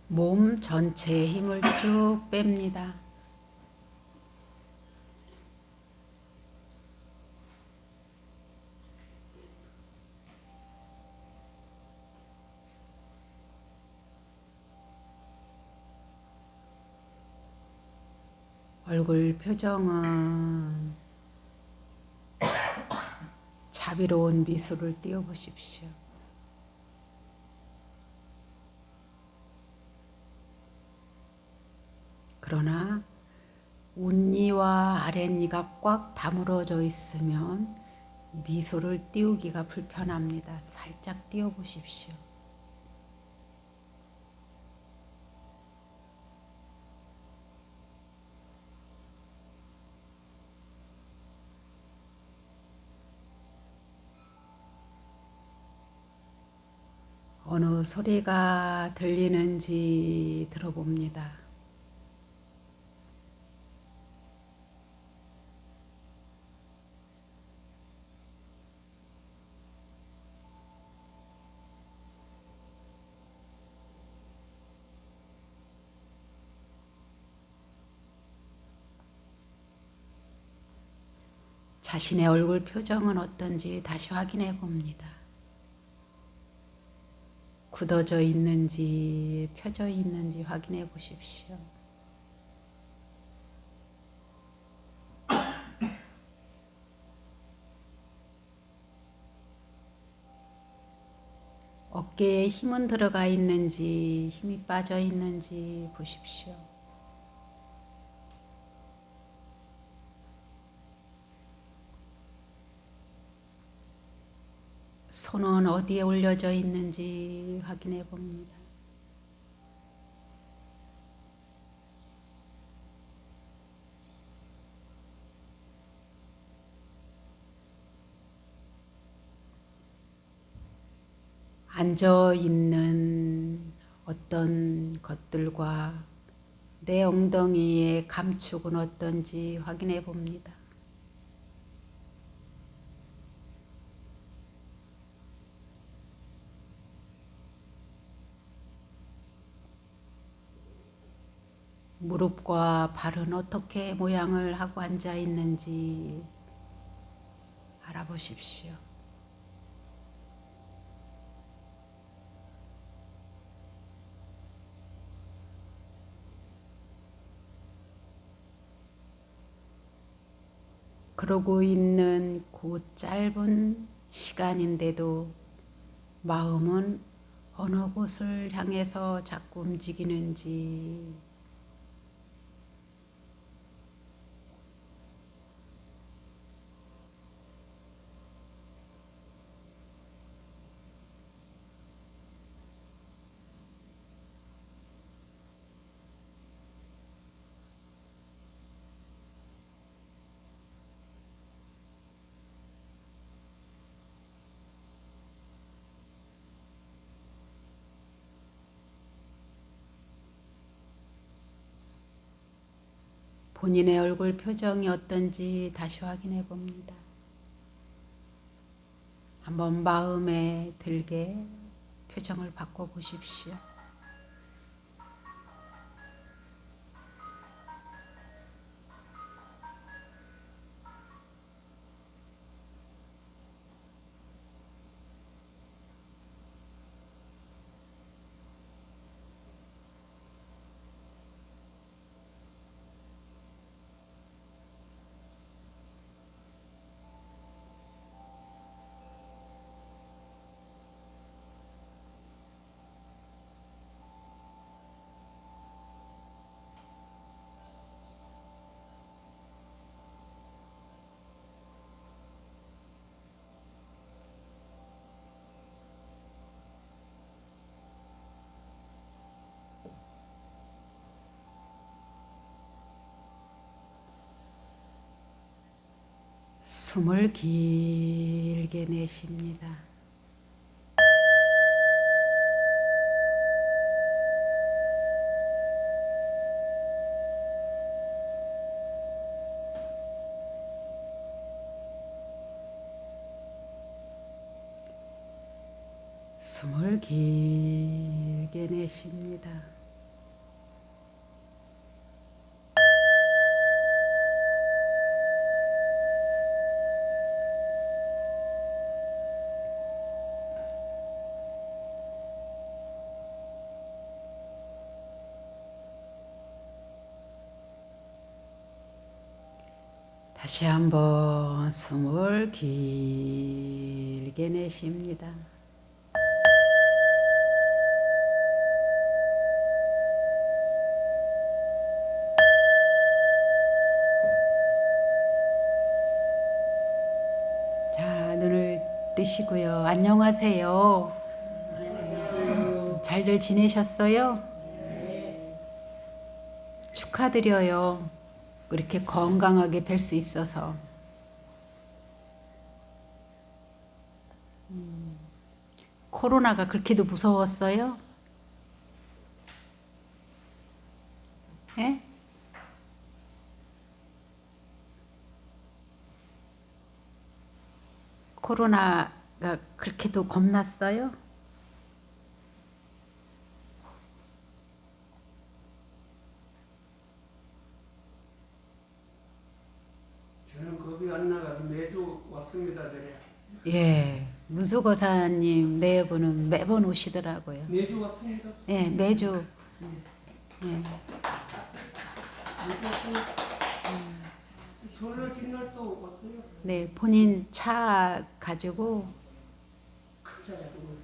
몸 전체에 힘을 쭉 뺍니다. 얼굴 표정은 자비로운 미소를 띄워보십시오. 그러나 웃니와 아랫니가 꽉 다물어져 있으면 미소를 띄우기가 불편합니다. 살짝 띄워보십시오. 어느 소리가 들리는지 들어봅니다. 자신의 얼굴 표정은 어떤지 다시 확인해 봅니다. 굳어져 있는지 펴져 있는지 확인해 보십시오. 어깨에 힘은 들어가 있는지 힘이 빠져 있는지 보십시오. 손은 어디에 올려져 있는지 확인해 봅니다. 앉아 있는 어떤 것들과 내 엉덩이의 감축은 어떤지 확인해 봅니다. 무릎과 발은 어떻게 모양을 하고 앉아 있는지 알아보십시오. 그러고 있는 그 짧은 시간인데도 마음은 어느 곳을 향해서 자꾸 움직이는지 본인의 얼굴 표정이 어떤지 다시 확인해 봅니다. 한번 마음에 들게 표정을 바꿔 보십시오. 숨을 길게 내쉽니다. 숨을 길게 내쉽니다. 다시 한번 숨을 길게 내쉽니다. 자, 눈을 뜨시고요. 안녕하세요. 잘들 지내셨어요? 축하드려요. 그렇게 건강하게 뵐 수 있어서. 코로나가 그렇게도 무서웠어요? 예? 코로나가 그렇게도 겁났어요? 저는 겁이 안 나가 매주 왔습니다. 저래. 예, 문수거사님 네 분은 매번 오시더라고요. 매주 왔습니다. 예, 매주. 예, 매주 왔습니다. 설날 뒷날 또 왔어요. 네, 본인 차 가지고 큰 차 가지고.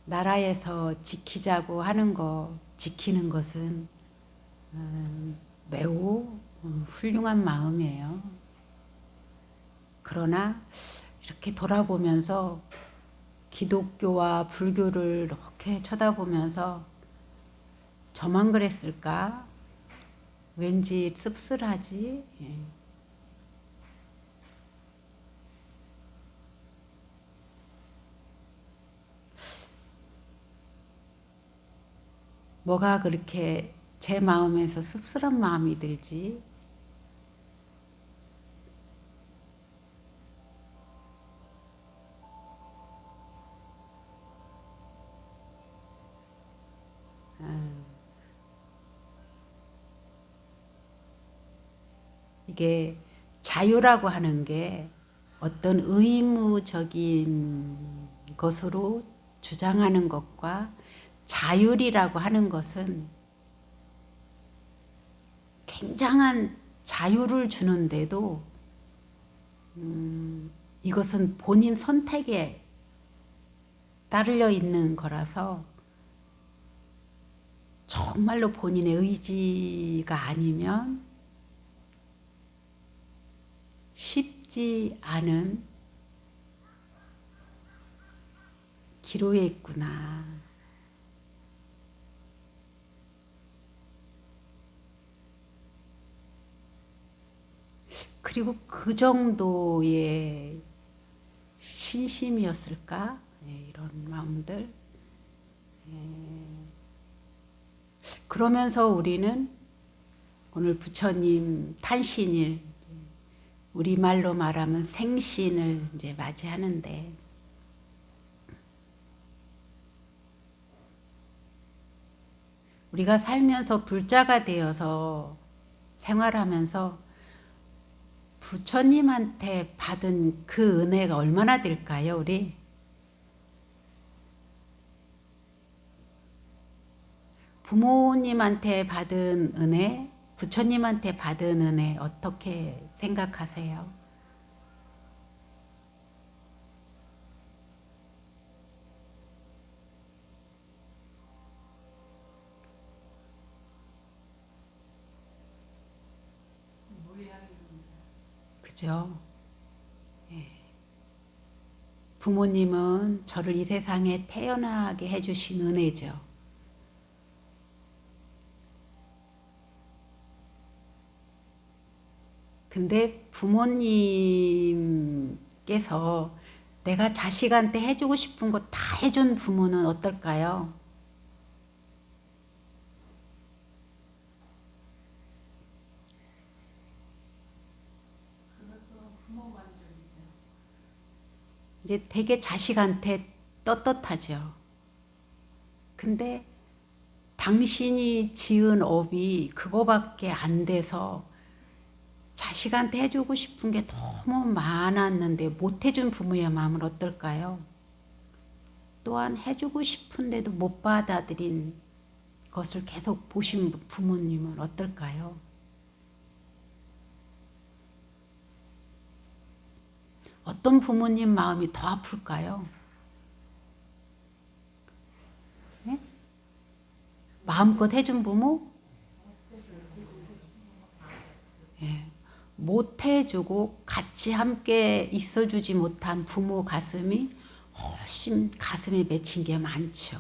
나라에서 지키자고 하는 거, 지키는 것은 매우 훌륭한 마음이에요. 그러나 이렇게 돌아보면서 기독교와 불교를 이렇게 쳐다보면서 저만 그랬을까? 왠지 씁쓸하지? 예. 뭐가 그렇게 제 마음에서 씁쓸한 마음이 들지? 이게 자유라고 하는 게 어떤 의무적인 것으로 주장하는 것과 자율이라고 하는 것은 굉장한 자유를 주는데도 이것은 본인 선택에 따르려 있는 거라서 정말로 본인의 의지가 아니면 쉽지 않은 기로에 있구나. 그리고 그 정도의 신심이었을까? 이런 마음들. 그러면서 우리는 오늘 부처님 탄신일, 우리말로 말하면 생신을 이제 맞이하는데, 우리가 살면서 불자가 되어서 생활하면서 부처님한테 받은 그 은혜가 얼마나 될까요, 우리? 부모님한테 받은 은혜, 부처님한테 받은 은혜 어떻게 생각하세요? 그죠? 예. 부모님은 저를 이 세상에 태어나게 해주신 은혜죠. 근데 부모님께서 내가 자식한테 해주고 싶은 거 다 해준 부모는 어떨까요? 이제 되게 자식한테 떳떳하죠. 근데 당신이 지은 업이 그거밖에 안 돼서 자식한테 해주고 싶은 게 너무 많았는데 못 해준 부모의 마음은 어떨까요? 또한 해주고 싶은데도 못 받아들인 것을 계속 보신 부모님은 어떨까요? 어떤 부모님 마음이 더 아플까요? 네? 마음껏 해준 부모? 예. 못 해주고 같이 함께 있어주지 못한 부모 가슴이 훨씬 가슴에 맺힌 게 많죠.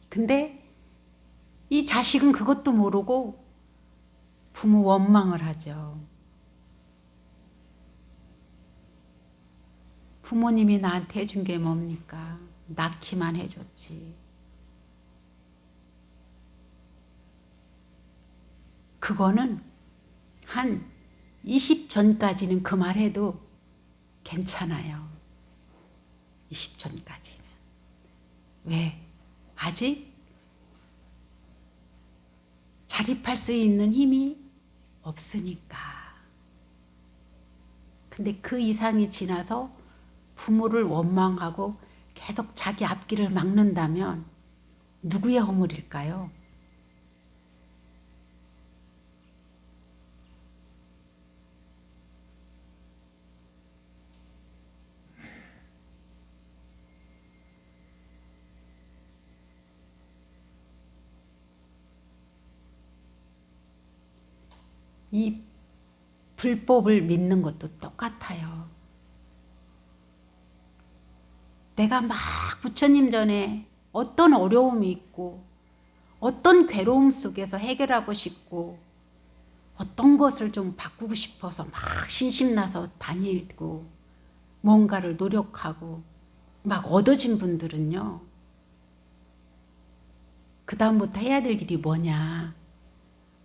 근데 이 자식은 그것도 모르고 부모 원망을 하죠. 부모님이 나한테 해준 게 뭡니까? 낳기만 해줬지. 그거는 한 20전까지는 그 말해도 괜찮아요. 20전까지는. 왜? 아직 자립할 수 있는 힘이 없으니까. 근데 그 이상이 지나서 부모를 원망하고 계속 자기 앞길을 막는다면 누구의 허물일까요? 이 불법을 믿는 것도 똑같아요. 내가 막 부처님 전에 어떤 어려움이 있고 어떤 괴로움 속에서 해결하고 싶고 어떤 것을 좀 바꾸고 싶어서 막 신심나서 다니고 뭔가를 노력하고 막 얻어진 분들은요. 그 다음부터 해야 될 일이 뭐냐.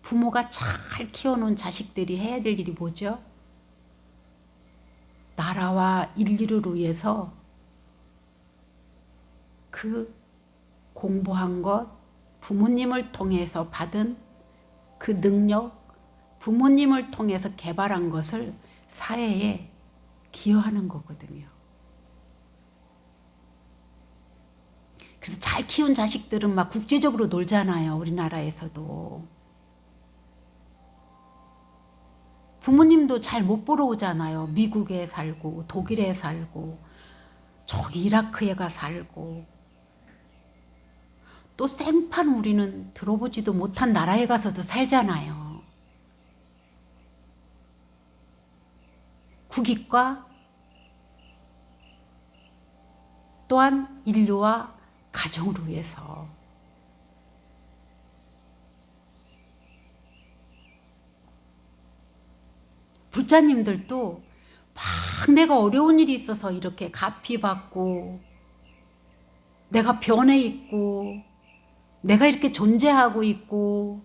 부모가 잘 키워놓은 자식들이 해야 될 일이 뭐죠? 나라와 인류를 위해서 그 공부한 것, 부모님을 통해서 받은 그 능력, 부모님을 통해서 개발한 것을 사회에 기여하는 거거든요. 그래서 잘 키운 자식들은 막 국제적으로 놀잖아요. 우리나라에서도. 부모님도 잘 못 보러 오잖아요. 미국에 살고 독일에 살고 저기 이라크에 가 살고 또 생판 우리는 들어보지도 못한 나라에 가서도 살잖아요. 국익과 또한 인류와 가정을 위해서. 불자님들도 막 내가 어려운 일이 있어서 이렇게 가피받고 내가 변해 있고 내가 이렇게 존재하고 있고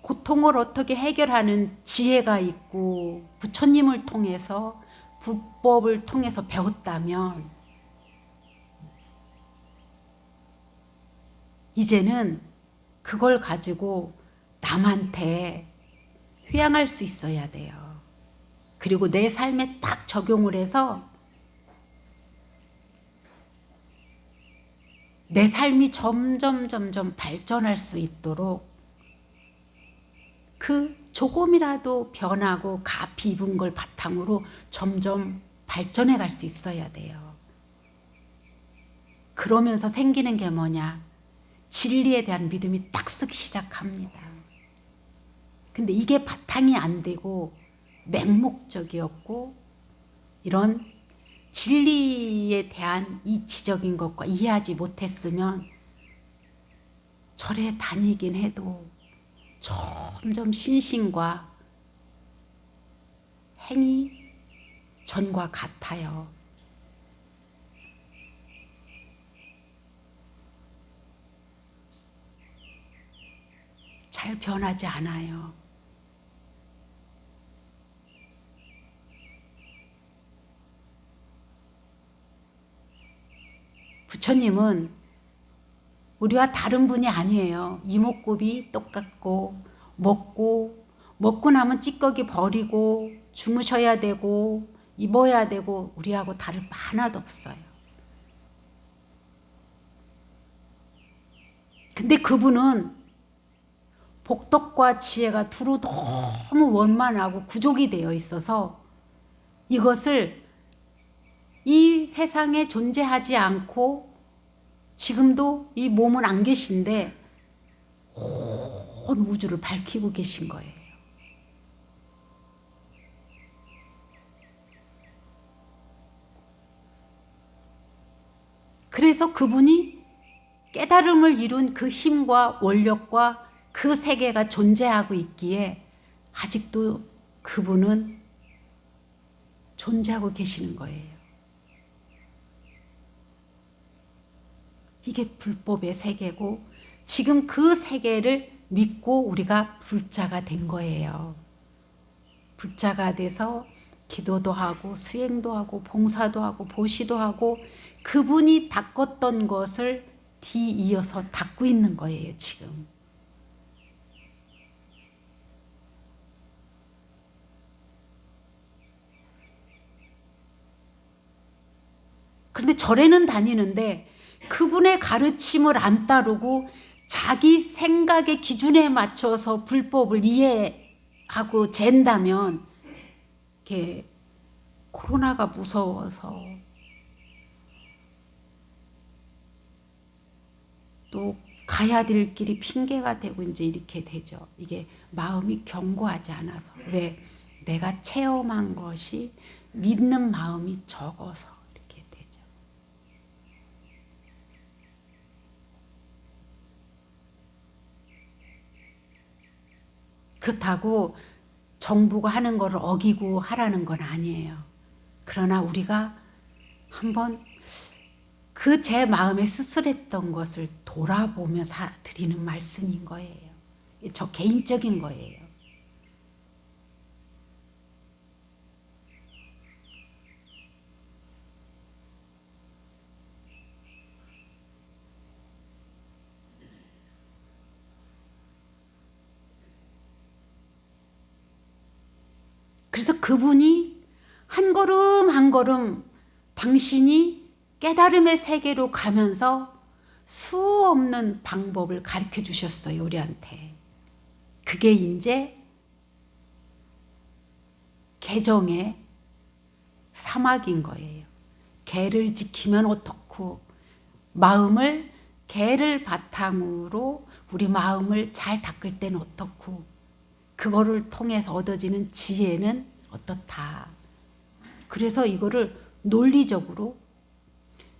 고통을 어떻게 해결하는 지혜가 있고 부처님을 통해서 불법을 통해서 배웠다면 이제는 그걸 가지고 남한테 회양할 수 있어야 돼요. 그리고 내 삶에 딱 적용을 해서 내 삶이 점점 발전할 수 있도록 그 조금이라도 변하고 가피 입은 걸 바탕으로 점점 발전해 갈 수 있어야 돼요. 그러면서 생기는 게 뭐냐? 진리에 대한 믿음이 딱 서기 시작합니다. 근데 이게 바탕이 안 되고 맹목적이었고 이런 진리에 대한 이치적인 것과 이해하지 못했으면 절에 다니긴 해도 점점 신심과 행위 전과 같아요. 잘 변하지 않아요. 부처님은 우리와 다른 분이 아니에요. 이목구비 똑같고 먹고 나면 찌꺼기 버리고 주무셔야 되고 입어야 되고 우리하고 다를 바 하나도 없어요. 근데 그분은 복덕과 지혜가 두루 너무 원만하고 구족이 되어 있어서 이것을 이 세상에 존재하지 않고 지금도 이 몸은 안 계신데 온 우주를 밝히고 계신 거예요. 그래서 그분이 깨달음을 이룬 그 힘과 원력과 그 세계가 존재하고 있기에 아직도 그분은 존재하고 계시는 거예요. 이게 불법의 세계고 지금 그 세계를 믿고 우리가 불자가 된 거예요. 불자가 돼서 기도도 하고 수행도 하고 봉사도 하고 보시도 하고 그분이 닦았던 것을 뒤이어서 닦고 있는 거예요, 지금. 그런데 절에는 다니는데 그분의 가르침을 안 따르고 자기 생각의 기준에 맞춰서 불법을 이해하고 잰다면 이렇게 코로나가 무서워서 또 가야 될 길이 핑계가 되고 이제 이렇게 되죠. 이게 마음이 견고하지 않아서. 왜? 내가 체험한 것이 믿는 마음이 적어서 이렇게 되죠. 그렇다고 정부가 하는 거를 어기고 하라는 건 아니에요. 그러나 우리가 한번 그 제 마음에 씁쓸했던 것을 돌아보면서 드리는 말씀인 거예요. 저 개인적인 거예요. 그래서 그분이 한 걸음 한 걸음 당신이 깨달음의 세계로 가면서 수없는 방법을 가르쳐 주셨어요, 우리한테. 그게 이제 개정의 사막인 거예요. 개를 지키면 어떻고, 마음을 개를 바탕으로 우리 마음을 잘 닦을 때는 어떻고, 그거를 통해서 얻어지는 지혜는 어떻다. 그래서 이거를 논리적으로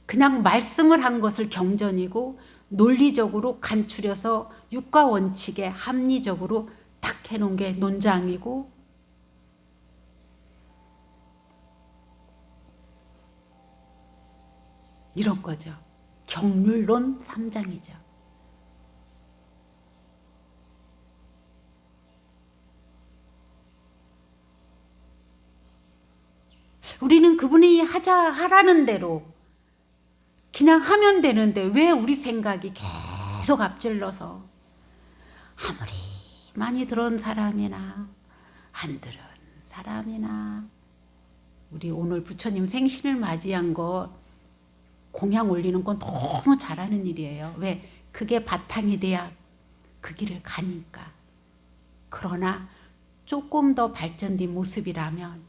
그냥 말씀을 한 것을 경전이고 논리적으로 간추려서 육가 원칙에 합리적으로 딱 해놓은 게 논장이고 이런 거죠. 경률론 3장이죠. 우리는 그분이 하라는 대로 그냥 하면 되는데 왜 우리 생각이 계속 앞질러서 아무리 많이 들은 사람이나 안 들은 사람이나 우리 오늘 부처님 생신을 맞이한 거 공양 올리는 건 너무 잘하는 일이에요. 왜? 그게 바탕이 돼야 그 길을 가니까. 그러나 조금 더 발전된 모습이라면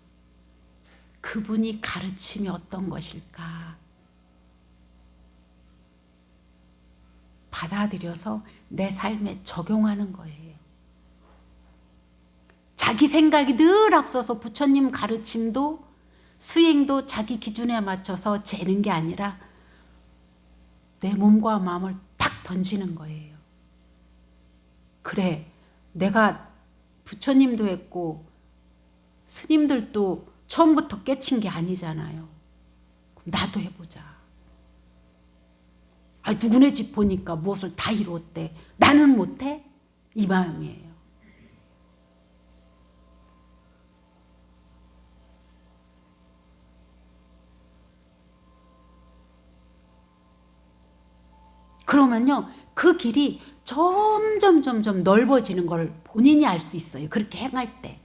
그분이 가르침이 어떤 것일까 받아들여서 내 삶에 적용하는 거예요. 자기 생각이 늘 앞서서 부처님 가르침도 수행도 자기 기준에 맞춰서 재는 게 아니라 내 몸과 마음을 탁 던지는 거예요. 그래, 내가 부처님도 했고 스님들도 처음부터 깨친 게 아니잖아요. 그럼 나도 해보자. 누구네 집 보니까 무엇을 다 이루었대. 나는 못해? 이 마음이에요. 그러면요, 그 길이 점점 넓어지는 걸 본인이 알 수 있어요. 그렇게 행할 때.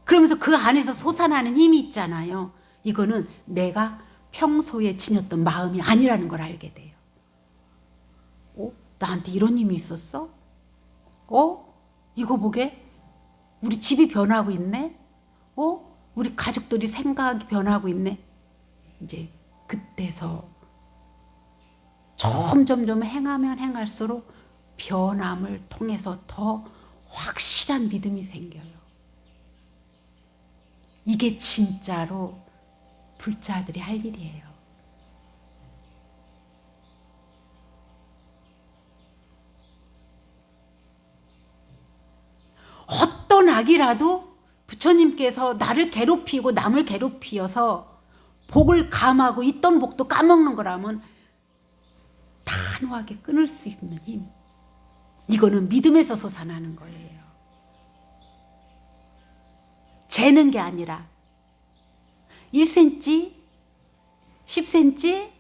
그러면서 그 안에서 솟아나는 힘이 있잖아요. 이거는 내가 평소에 지녔던 마음이 아니라는 걸 알게 돼요. 나한테 이런 힘이 있었어? 이거 보게? 우리 집이 변하고 있네? 우리 가족들이 생각이 변하고 있네? 이제 그때서 점점 행하면 행할수록 변함을 통해서 더 확실한 믿음이 생겨요. 이게 진짜로 불자들이 할 일이에요. 어떤 악이라도 부처님께서 나를 괴롭히고 남을 괴롭히어서 복을 감하고 있던 복도 까먹는 거라면 단호하게 끊을 수 있는 힘. 이거는 믿음에서 솟아나는 거예요. 재는 게 아니라 1cm, 10cm?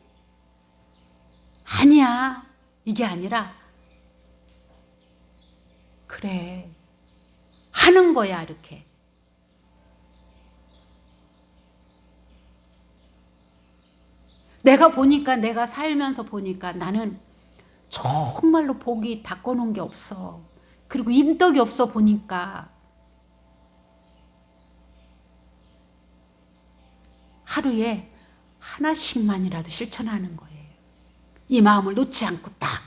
아니야. 이게 아니라 그래. 하는 거야, 이렇게. 내가 보니까, 내가 살면서 보니까 나는 정말로 복이 닦아놓은 게 없어. 그리고 인덕이 없어 보니까 하루에 하나씩만이라도 실천하는 거예요. 이 마음을 놓지 않고 딱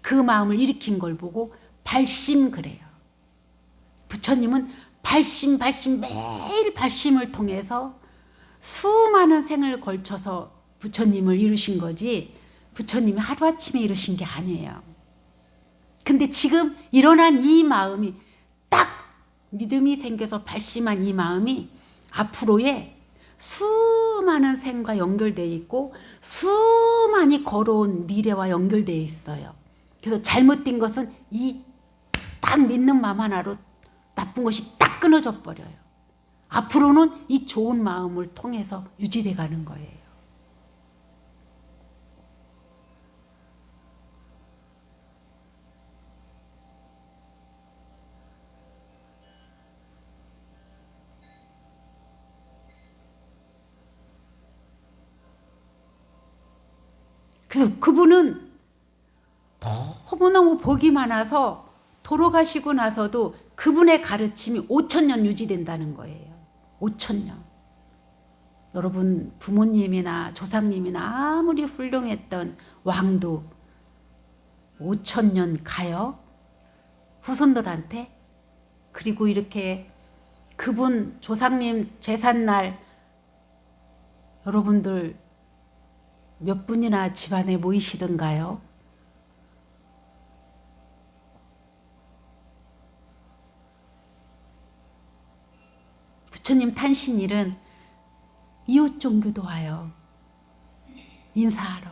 그 마음을 일으킨 걸 보고 발심 그래요. 부처님은 발심 매일 발심을 통해서 수많은 생을 걸쳐서 부처님을 이루신 거지 부처님이 하루아침에 이루신 게 아니에요. 근데 지금 일어난 이 마음이 딱 믿음이 생겨서 발심한 이 마음이 앞으로의 수많은 생과 연결되어 있고 수많이 걸어온 미래와 연결되어 있어요. 그래서 잘못된 것은 이 딱 믿는 마음 하나로 나쁜 것이 딱 끊어져 버려요. 앞으로는 이 좋은 마음을 통해서 유지돼 가는 거예요. 그래서 그분은 너무너무 복이 많아서 돌아가시고 나서도 그분의 가르침이 5000년 유지된다는 거예요. 5000년. 여러분 부모님이나 조상님이나 아무리 훌륭했던 왕도 5000년 가요? 후손들한테? 그리고 이렇게 그분 조상님 제삿날 여러분들 몇 분이나 집안에 모이시던가요? 부처님 탄신일은 이웃 종교도 와요. 인사하러.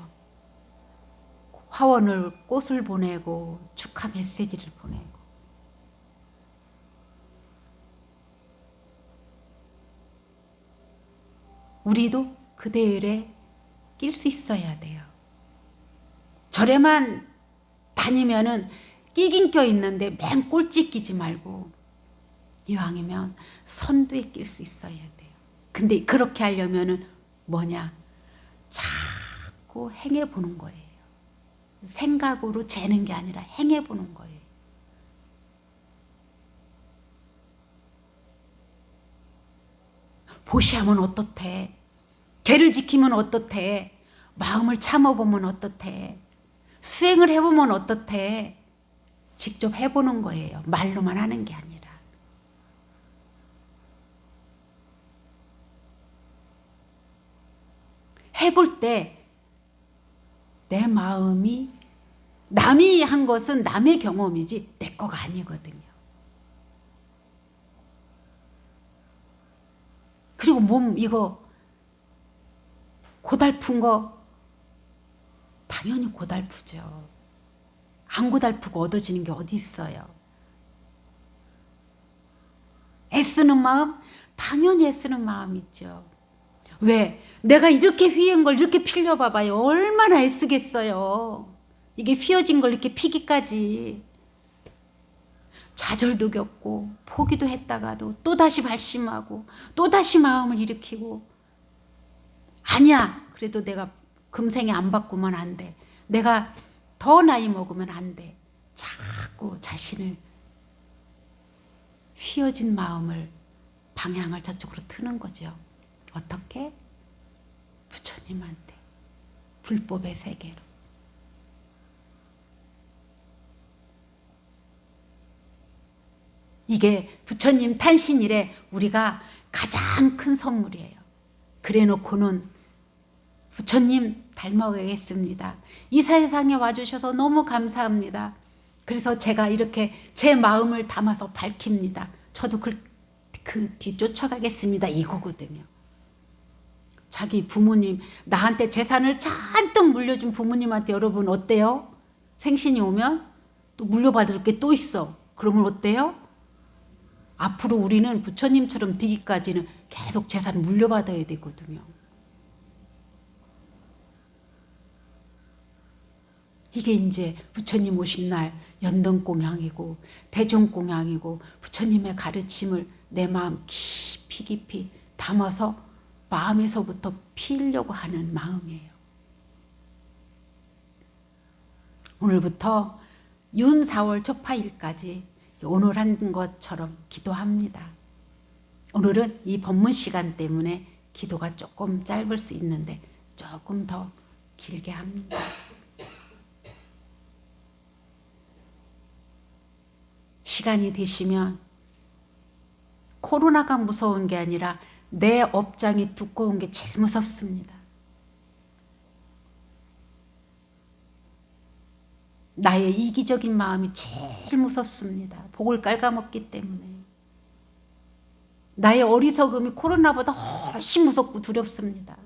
화원을 꽃을 보내고 축하 메시지를 보내고. 우리도 그 대열에 낄 수 있어야 돼요. 절에만 다니면은 끼긴 껴 있는데 맨 꼴찌 끼지 말고 이왕이면 선두에 낄 수 있어야 돼요. 근데 그렇게 하려면은 뭐냐? 자꾸 행해보는 거예요. 생각으로 재는 게 아니라 행해보는 거예요. 보시하면 어떻대? 계를 지키면 어떻대? 마음을 참아보면 어떻대? 수행을 해보면 어떻대? 직접 해보는 거예요. 말로만 하는 게 아니라. 해볼 때 내 마음이 남이 한 것은 남의 경험이지 내 거가 아니거든요. 그리고 몸 이거 고달픈 거 다 당연히 고달프죠. 안 고달프고 얻어지는 게 어디 있어요. 애쓰는 마음? 당연히 애쓰는 마음 있죠. 왜? 내가 이렇게 휘은 걸 이렇게 필려봐봐요. 얼마나 애쓰겠어요. 이게 휘어진 걸 이렇게 피기까지. 좌절도 겪고 포기도 했다가도 또다시 발심하고 또다시 마음을 일으키고, 아니야, 그래도 내가 금생에 안 바꾸면 안 돼. 내가 더 나이 먹으면 안 돼. 자꾸 자신을, 휘어진 마음을, 방향을 저쪽으로 트는 거죠. 어떻게? 부처님한테, 불법의 세계로. 이게 부처님 탄신일에 우리가 가장 큰 선물이에요. 그래 놓고는 부처님 닮아가겠습니다. 이 세상에 와주셔서 너무 감사합니다. 그래서 제가 이렇게 제 마음을 담아서 밝힙니다. 저도 그 뒤 쫓아가겠습니다. 이거거든요. 자기 부모님, 나한테 재산을 잔뜩 물려준 부모님한테 여러분 어때요? 생신이 오면 또 물려받을 게 또 있어. 그러면 어때요? 앞으로 우리는 부처님처럼 되기까지는 계속 재산 물려받아야 되거든요. 이게 이제 부처님 오신 날 연등공양이고 대종공양이고, 부처님의 가르침을 내 마음 깊이 깊이 담아서 마음에서부터 피우려고 하는 마음이에요. 오늘부터 윤 4월 초파일까지 오늘 한 것처럼 기도합니다. 오늘은 이 법문 시간 때문에 기도가 조금 짧을 수 있는데 조금 더 길게 합니다. 시간이 되시면, 코로나가 무서운 게 아니라 내 업장이 두꺼운 게 제일 무섭습니다. 나의 이기적인 마음이 제일 무섭습니다. 복을 깔아먹기 때문에. 나의 어리석음이 코로나보다 훨씬 무섭고 두렵습니다.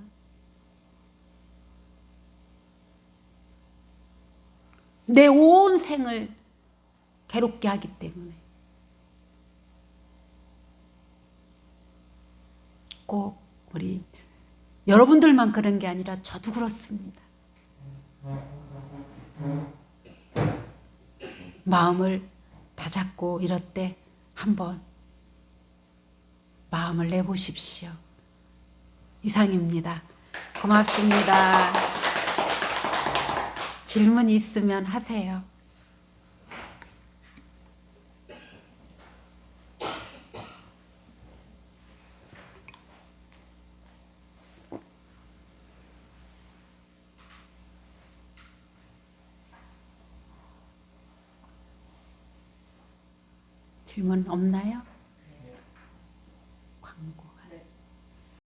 내 온 생을 괴롭게 하기 때문에. 꼭 우리 여러분들만 그런 게 아니라 저도 그렇습니다. 마음을 다잡고 이럴 때 한번 마음을 내보십시오. 이상입니다. 고맙습니다. 질문 있으면 하세요. 질문 없나요?